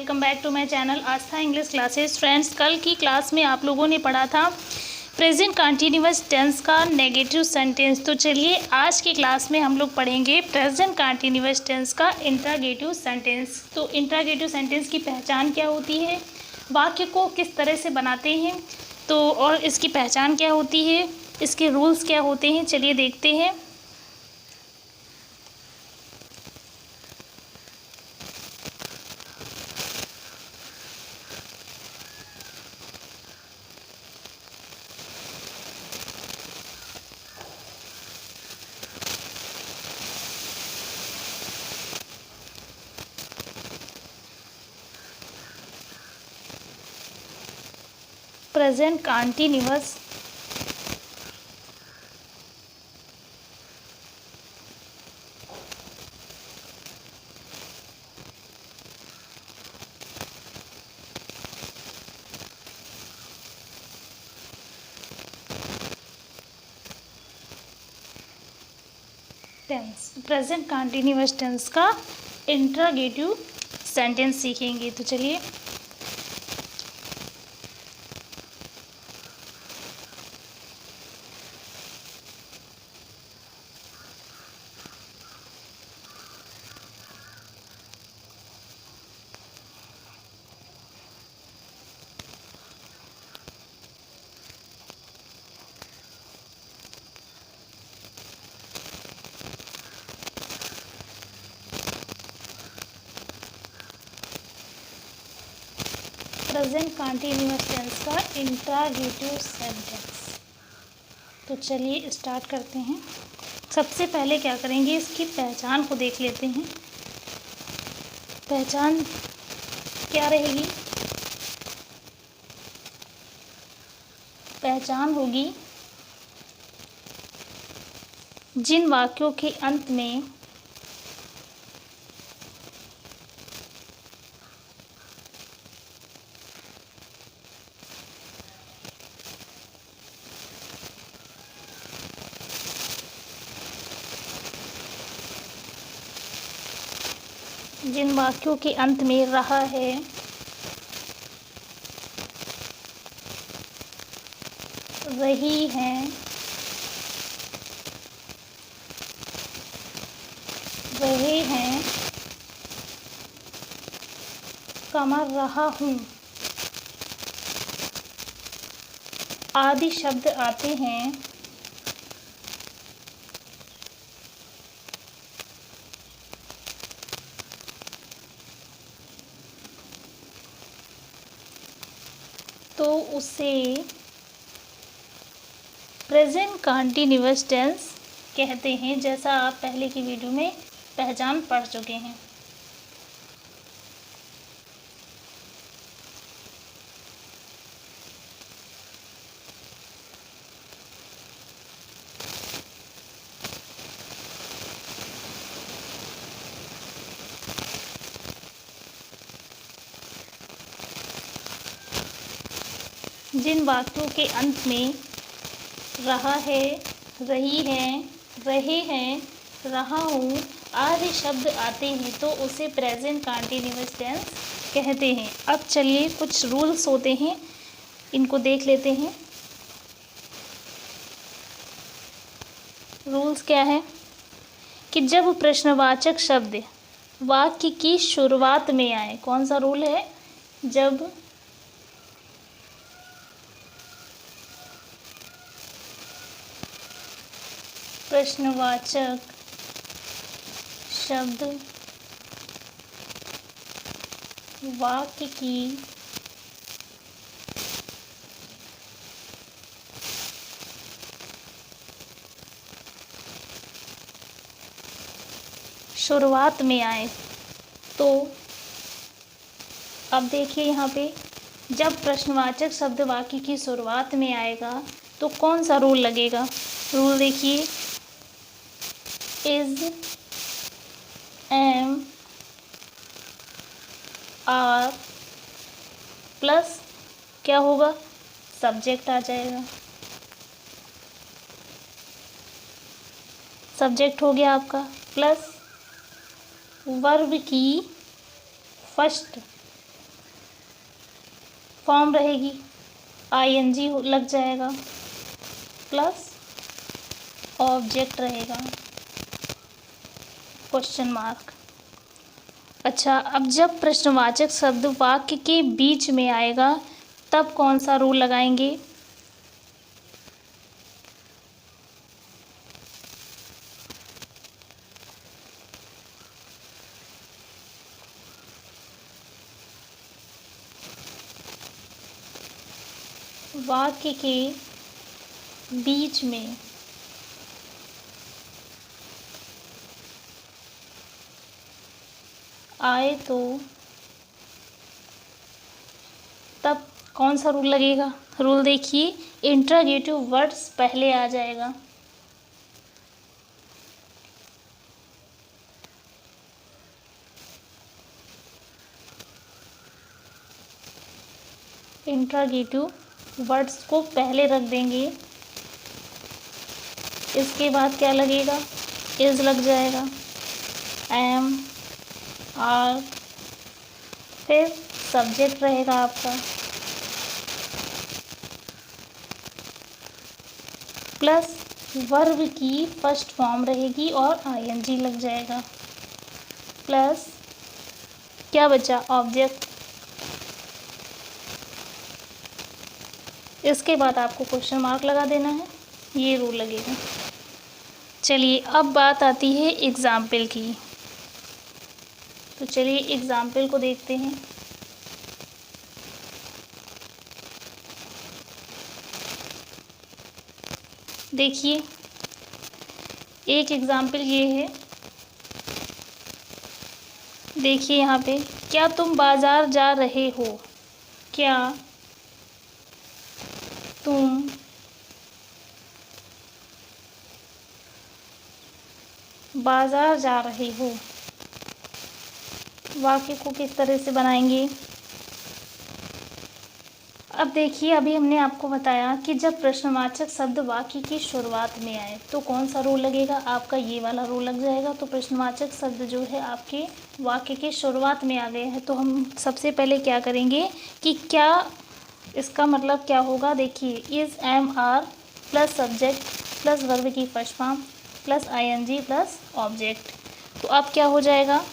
Welcome back to my channel Aastha English classes. Friends, कल की class में आप लोगों ने पढ़ा था प्रेजेंट कंटिन्यूअस टेंस का नेगेटिव सेंटेंस। तो चलिए आज की क्लास में हम लोग पढ़ेंगे प्रेजेंट कंटिन्यूअस टेंस का इंट्रागेटिव सेंटेंस। तो इंट्रागेटिव सेंटेंस की पहचान क्या होती है, वाक्य को किस तरह से बनाते हैं, तो और इसकी पहचान क्या होती है, इसके रूल्स क्या होते हैं, चलिए देखते हैं। Present continuous tense, present continuous tense का इंट्रागेटिव सेंटेंस सीखेंगे। तो चलिए प्रेजेंट कंटिन्यूअस टेंस का इंट्रागेटिव सेंटेंस। तो चलिए स्टार्ट करते हैं। सबसे पहले क्या करेंगे, इसकी पहचान को देख लेते हैं। पहचान क्या रहेगी? पहचान होगी जिन वाक्यों के अंत में रहा है, रही है, रहे हैं, रहा हूँ आदि शब्द आते हैं तो उसे प्रेजेंट कंटिन्यूअस टेंस कहते हैं, जैसा आप पहले की वीडियो में पहचान पढ़ चुके हैं। जिन वाक्यों के अंत में रहा है, रही है, रहे हैं, रहा हूँ आदि शब्द आते हैं तो उसे प्रेजेंट कंटिन्यूअस टेंस कहते हैं। अब चलिए कुछ रूल्स होते हैं, इनको देख लेते हैं। रूल्स क्या है कि जब प्रश्नवाचक शब्द वाक्य की शुरुआत में आए, कौन सा रूल है? जब प्रश्नवाचक शब्द वाक्य की शुरुआत में आए तो अब देखिए यहाँ पे, जब प्रश्नवाचक शब्द वाक्य की शुरुआत में आएगा तो कौन सा रूल लगेगा? रूल देखिए, इज, एम, आर प्लस क्या होगा? सब्जेक्ट आ जाएगा। सब्जेक्ट हो गया आपका, प्लस वर्ब की फर्स्ट फॉर्म रहेगी, आईएनजी लग जाएगा प्लस ऑब्जेक्ट रहेगा क्वेश्चन मार्क। अच्छा, अब जब प्रश्नवाचक शब्द वाक्य के बीच में आएगा तब कौन सा रूल लगाएंगे? वाक्य के बीच में आए तो तब कौन सा रूल लगेगा? रूल देखिए, इंट्रोगेटिव वर्ड्स पहले आ जाएगा। इंट्रोगेटिव वर्ड्स को पहले रख देंगे। इसके बाद क्या लगेगा? इज लग जाएगा, एम, आर, फिर सब्जेक्ट रहेगा आपका प्लस वर्ब की फर्स्ट फॉर्म रहेगी और आईएनजी लग जाएगा प्लस क्या बचा? ऑब्जेक्ट। इसके बाद आपको क्वेश्चन मार्क लगा देना है, ये रूल लगेगा। चलिए, अब बात आती है एग्जाम्पल की। तो चलिए एग्जाम्पल को देखते हैं। देखिए, एक एग्जाम्पल ये है। देखिए यहाँ पे, क्या तुम बाज़ार जा रहे हो? क्या तुम बाज़ार जा रहे हो? वाक्य को किस तरह से बनाएंगे? अब देखिए, अभी हमने आपको बताया कि जब प्रश्नवाचक शब्द वाक्य की शुरुआत में आए तो कौन सा रूल लगेगा? आपका ये वाला रूल लग जाएगा। तो प्रश्नवाचक शब्द जो है आपके वाक्य की शुरुआत में आ गए हैं, तो हम सबसे पहले क्या करेंगे कि क्या इसका मतलब क्या होगा? देखिए, is, am, are plus subject plus verb की first form plus ING plus object. तो अब क्या हो जाएगा?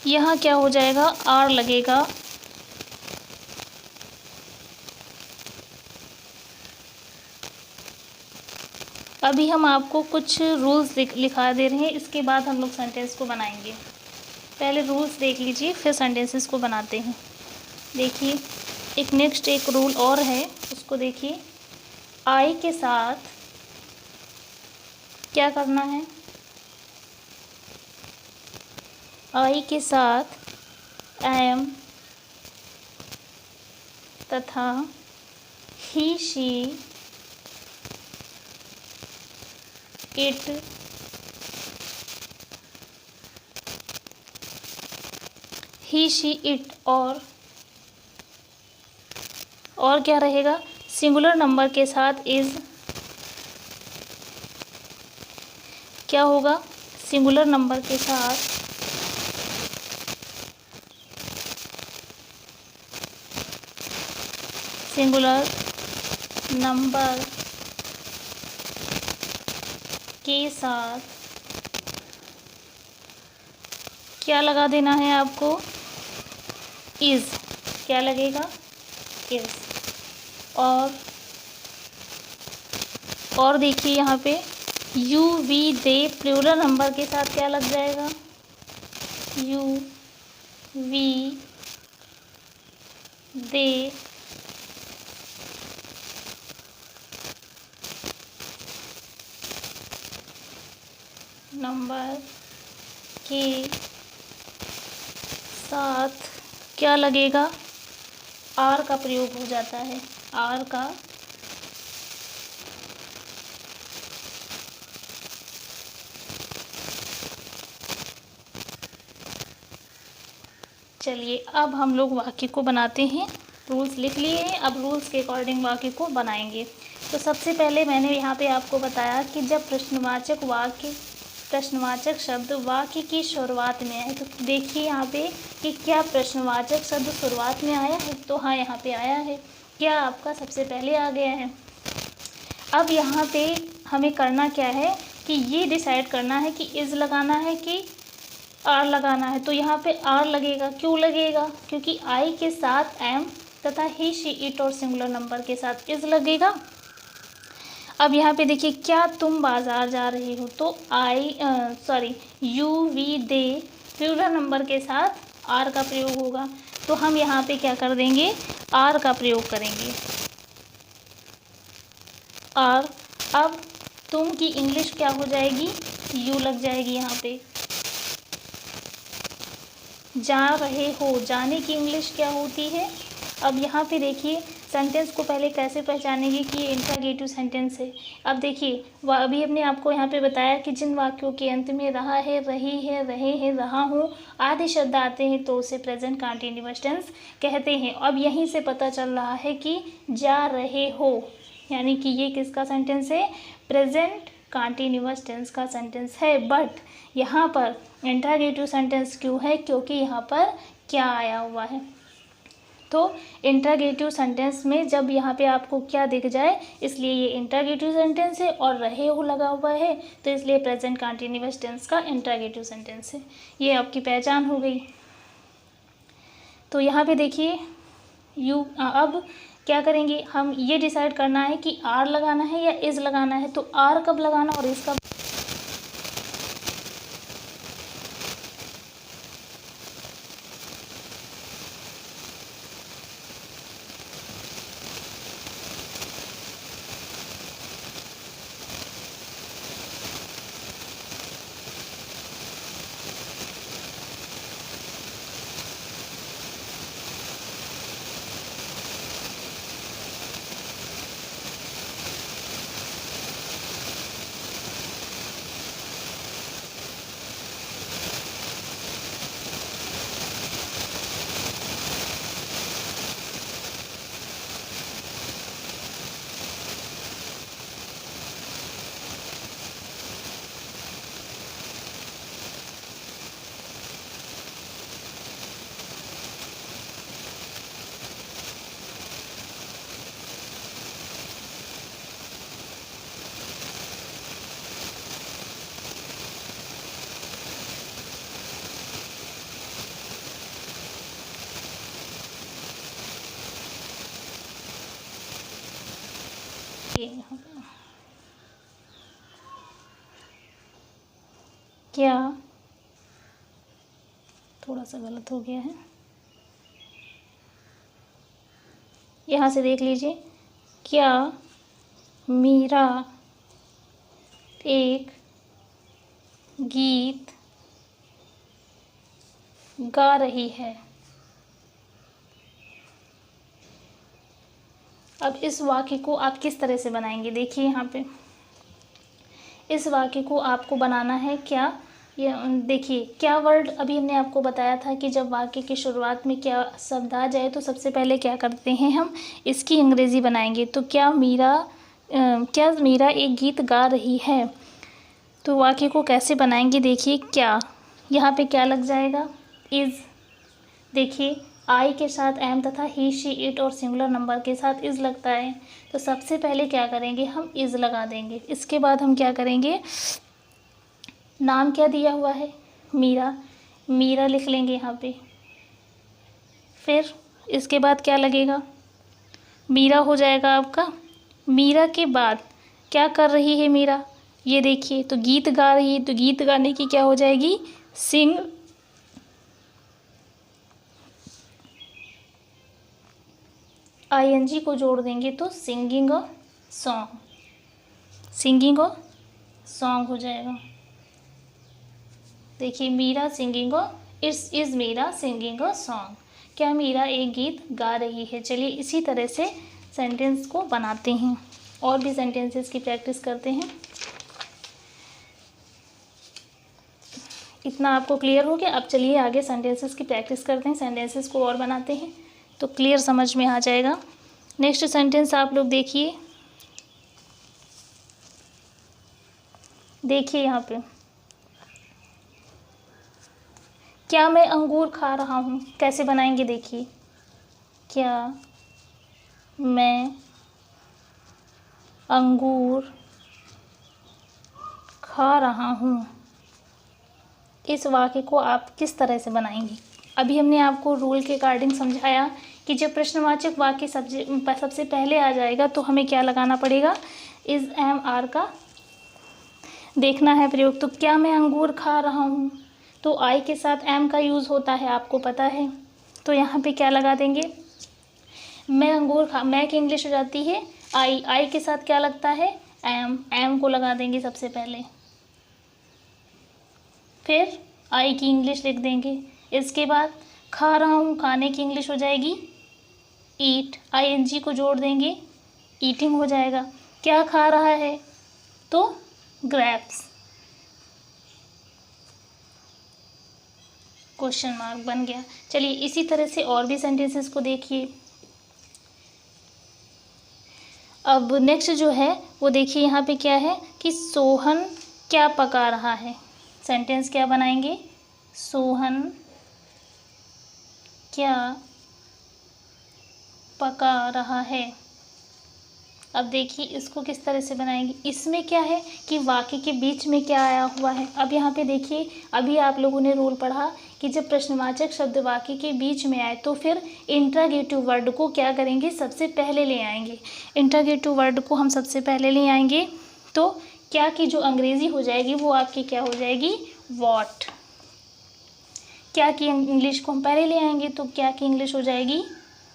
यहाँ क्या हो जाएगा? आर लगेगा, अभी हम आपको कुछ रूल्स लिखा दे रहे हैं, इसके बाद हम लोग सेंटेंस को बनाएंगे। पहले रूल्स देख लीजिए, फिर सेंटेंसेस को बनाते हैं। देखिए, एक रूल और है, उसको देखिए। आई के साथ क्या करना है? आई के साथ एम तथा he, she, it, he, she, it और क्या रहेगा? सिंगुलर नंबर के साथ इज। क्या होगा? सिंगुलर नंबर के साथ सिंगुलर नंबर के साथ क्या लगा देना है आपको? इज। क्या लगेगा? इज। और देखिए यहाँ पे you, we, they plural number के साथ क्या लग जाएगा? यू, वी, दे नंबर के साथ क्या लगेगा? आर का प्रयोग हो जाता है, आर का। चलिए, अब हम लोग वाक्य को बनाते हैं। रूल्स लिख लिए हैं, अब रूल्स के अकॉर्डिंग वाक्य को बनाएंगे। तो सबसे पहले मैंने यहाँ पे आपको बताया कि जब प्रश्नवाचक वाक्य प्रश्नवाचक शब्द वाक्य की शुरुआत में आए। तो देखिए यहाँ पे कि क्या प्रश्नवाचक शब्द शुरुआत में आया है, तो हाँ यहाँ पे आया है। क्या आपका सबसे पहले आ गया है। अब यहाँ पे हमें करना क्या है कि ये डिसाइड करना है कि इज़ लगाना है कि आर लगाना है। तो यहाँ पे आर लगेगा। क्यों लगेगा? क्योंकि आई के साथ एम तथा ही शी इट और सिंगुलर नंबर के साथ इज़ लगेगा। अब यहाँ पे देखिए, क्या तुम बाज़ार जा रहे हो, तो you we they plural number के साथ आर का प्रयोग होगा। तो हम यहाँ पे क्या कर देंगे, आर का प्रयोग करेंगे, आर। अब तुम की इंग्लिश क्या हो जाएगी, यू लग जाएगी यहाँ पे। जा रहे हो, जाने की इंग्लिश क्या होती है। अब यहाँ पे देखिए सेंटेंस को पहले कैसे पहचानेंगे कि ये इंट्रोगेटिव सेंटेंस है। अब देखिए अभी हमने आपको यहाँ पे बताया कि जिन वाक्यों के अंत में रहा है, रही है, रहे हैं, रहा हूँ आदि शब्द आते हैं तो उसे प्रेजेंट कंटीन्यूअस टेंस कहते हैं। अब यहीं से पता चल रहा है कि जा रहे हो यानी कि ये किसका सेंटेंस है, प्रेजेंट कंटीन्यूअस टेंस का सेंटेंस है। बट यहाँ पर इंट्रोगेटिव सेंटेंस क्यों है, क्योंकि यहाँ पर क्या आया हुआ है। तो इंट्रोगेटिव सेंटेंस में जब यहाँ पे आपको क्या दिख जाए, इसलिए ये इंट्रोगेटिव सेंटेंस है, और रहे हो लगा हुआ है तो इसलिए प्रेजेंट कंटीन्यूअस टेंस का इंट्रोगेटिव सेंटेंस है। ये आपकी पहचान हो गई। तो यहाँ पे देखिए अब क्या करेंगे, हम ये डिसाइड करना है कि आर लगाना है या इज़ लगाना है। तो आर कब लगाना और इज़ कब। क्या थोड़ा सा गलत हो गया है, यहाँ से देख लीजिए। क्या मीरा एक गीत गा रही है। अब इस वाक्य को आप किस तरह से बनाएंगे, देखिए यहाँ पे इस वाक्य को आपको बनाना है क्या, ये देखिए क्या वर्ड अभी हमने आपको बताया था कि जब वाक्य की शुरुआत में क्या शब्द आ जाए तो सबसे पहले क्या करते हैं, हम इसकी अंग्रेज़ी बनाएंगे। तो क्या मीरा एक गीत गा रही है। तो वाक्य को कैसे बनाएंगे, देखिए क्या यहाँ पे क्या लग जाएगा, इज़। देखिए आई के साथ एम तथा ही शी इट और सिंगुलर नंबर के साथ इज़ लगता है। तो सबसे पहले क्या करेंगे, हम इज़ लगा देंगे। इसके बाद हम क्या करेंगे, नाम क्या दिया हुआ है, मीरा लिख लेंगे यहाँ पे। फिर इसके बाद क्या लगेगा, मीरा हो जाएगा आपका। मीरा के बाद क्या कर रही है मीरा, ये देखिए तो गीत गा रही है, तो गीत गाने की क्या हो जाएगी, सिंग। आईएनजी को जोड़ देंगे तो सिंगिंग अ सॉन्ग हो जाएगा। देखिए Meera singing is Meera singing a song. क्या मीरा एक गीत गा रही है। चलिए इसी तरह से सेंटेंस को बनाते हैं, और भी सेंटेंसेस की प्रैक्टिस करते हैं। इतना आपको क्लियर हो गया। अब चलिए आगे सेंटेंसेस की प्रैक्टिस करते हैं, सेंटेंसेस को और बनाते हैं तो क्लियर समझ में आ जाएगा। नेक्स्ट सेंटेंस आप लोग देखिए यहाँ पे क्या मैं अंगूर खा रहा हूँ, कैसे बनाएंगे देखिए। क्या मैं अंगूर खा रहा हूँ, इस वाक्य को आप किस तरह से बनाएंगे। अभी हमने आपको रूल के अकॉर्डिंग समझाया कि जब प्रश्नवाचक वाक्य सबसे पहले आ जाएगा तो हमें क्या लगाना पड़ेगा, इज एम आर का देखना है प्रयोग। तो क्या मैं अंगूर खा रहा हूँ, तो आई के साथ एम का यूज़ होता है, आपको पता है। तो यहाँ पे क्या लगा देंगे, मैं की इंग्लिश हो जाती है आई के साथ क्या लगता है, एम को लगा देंगे सबसे पहले, फिर आई की इंग्लिश लिख देंगे। इसके बाद खा रहा हूँ, खाने की इंग्लिश हो जाएगी ईट, ING को जोड़ देंगे, ईटिंग हो जाएगा। क्या खा रहा है, तो ग्रेप्स, क्वेश्चन मार्क बन गया। चलिए इसी तरह से और भी सेंटेंसेस को देखिए। अब नेक्स्ट जो है वो देखिए, यहाँ पे क्या है कि सोहन क्या पका रहा है। सेंटेंस क्या बनाएंगे, सोहन क्या पका रहा है। अब देखिए इसको किस तरह से बनाएंगे। इसमें क्या है कि वाक्य के बीच में क्या आया हुआ है। अब यहाँ पे देखिए, अभी आप लोगों ने रूल पढ़ा कि जब प्रश्नवाचक शब्द वाक्य के बीच में आए तो फिर इंट्रागेटिव वर्ड को क्या करेंगे, सबसे पहले ले आएंगे। इंट्रागेटिव वर्ड को हम सबसे पहले ले आएंगे तो क्या की जो अंग्रेज़ी हो जाएगी वो आपकी क्या हो जाएगी, वॉट। क्या की इंग्लिश को हम पहले ले आएंगे तो क्या की इंग्लिश हो जाएगी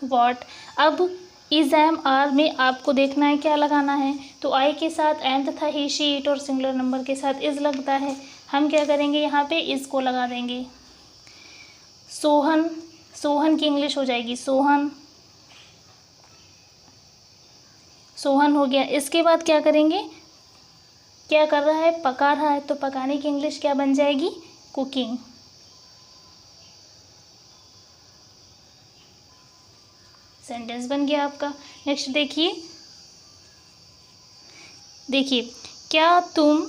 वॉट। अब इज एम आर में आपको देखना है क्या लगाना है, तो आई के साथ एम तथा ही शी इट और सिंगुलर नंबर के साथ इज लगता है। हम क्या करेंगे, यहाँ पे इज को लगा देंगे। सोहन, सोहन की इंग्लिश हो जाएगी सोहन, सोहन हो गया। इसके बाद क्या करेंगे, क्या कर रहा है, पका रहा है, तो पकाने की इंग्लिश क्या बन जाएगी, कुकिंग। सेंटेंस बन गया आपका। नेक्स्ट देखिए, क्या तुम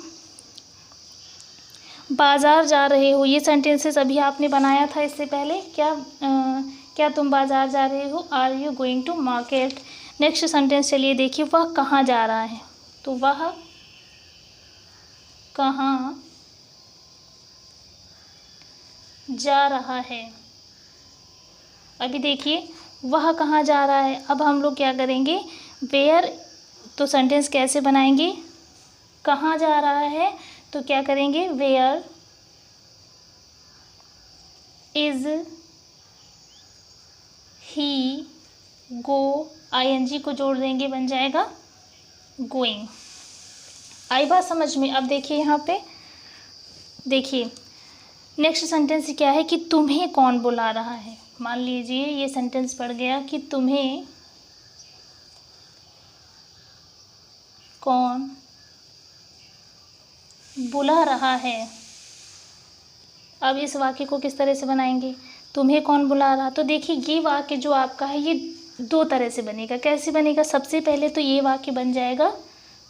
बाज़ार जा रहे हो। ये सेंटेंसेस अभी आपने बनाया था इससे पहले। क्या तुम बाज़ार जा रहे हो, are you going to market. Next sentence चलिए देखिए, वह कहाँ जा रहा है, तो वह कहाँ जा रहा है। अभी देखिए वह कहाँ जा रहा है, अब हम लोग क्या करेंगे, वेयर, तो सेंटेंस कैसे बनाएंगे, कहाँ जा रहा है तो क्या करेंगे, where is he go, ING को जोड़ देंगे, बन जाएगा गोइंग। आई बात समझ में। अब देखिए यहाँ पे देखिए नेक्स्ट सेंटेंस क्या है कि तुम्हें कौन बुला रहा है। मान लीजिए ये सेंटेंस पढ़ गया कि तुम्हें कौन बुला रहा है। अब इस वाक्य को किस तरह से बनाएंगे, तुम्हें कौन बुला रहा। तो देखिए ये वाक्य जो आपका है ये दो तरह से बनेगा। कैसे बनेगा, सबसे पहले तो ये वाक्य बन जाएगा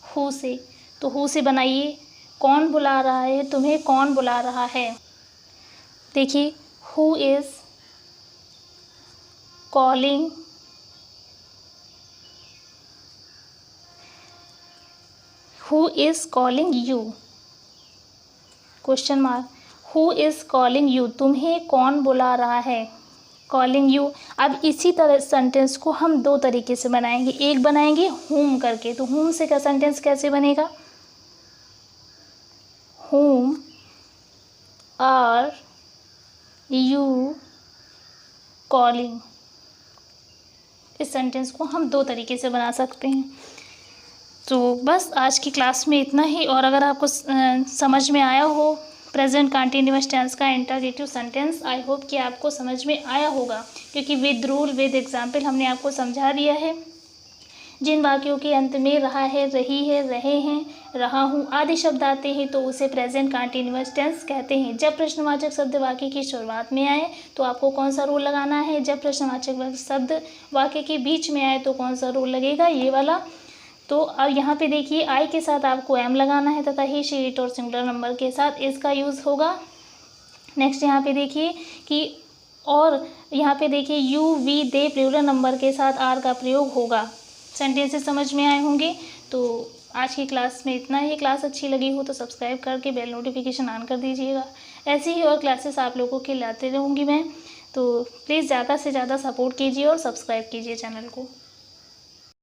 हु से, तो हु से बनाइए, कौन बुला रहा है, तुम्हें कौन बुला रहा है। देखिए who is calling you, question mark, who is calling you, तुम्हें कौन बुला रहा है, कॉलिंग यू। अब इसी तरह सेंटेंस को हम दो तरीके से बनाएंगे। एक बनाएंगे हुम करके, तो हुम से का सेंटेंस कैसे बनेगा, हुम आर यू कॉलिंग। इस सेंटेंस को हम दो तरीके से बना सकते हैं। तो बस आज की क्लास में इतना ही। और अगर आपको समझ में आया हो प्रेजेंट कंटिन्यूअस टेंस का इंटरोगेटिव सेंटेंस, आई होप कि आपको समझ में आया होगा, क्योंकि विद रूल विद एग्जाम्पल हमने आपको समझा दिया है। जिन वाक्यों के अंत में रहा है, रही है, रहे हैं, रहा हूँ आदि शब्द आते हैं तो उसे प्रेजेंट कंटिन्यूअस टेंस कहते हैं। जब प्रश्नवाचक शब्द वाक्य की शुरुआत में आए तो आपको कौन सा रूल लगाना है, जब प्रश्नवाचक शब्द वाक्य के बीच में आए तो कौन सा रूल लगेगा, ये वाला। तो अब यहाँ पे देखिए आई के साथ आपको एम लगाना है तथा ही शी इट और सिंगुलर नंबर के साथ इसका यूज़ होगा। नेक्स्ट यहाँ पे देखिए कि और यहाँ पे देखिए you we they plural number के साथ आर का प्रयोग होगा। सेंटेंसेस समझ में आए होंगे। तो आज की क्लास में इतना ही। क्लास अच्छी लगी हो तो सब्सक्राइब करके बेल नोटिफिकेशन ऑन कर दीजिएगा। ऐसी ही और क्लासेस आप लोगों के लाते रहूँगी मैं। तो प्लीज़ ज़्यादा से ज़्यादा सपोर्ट कीजिए और सब्सक्राइब कीजिए चैनल को।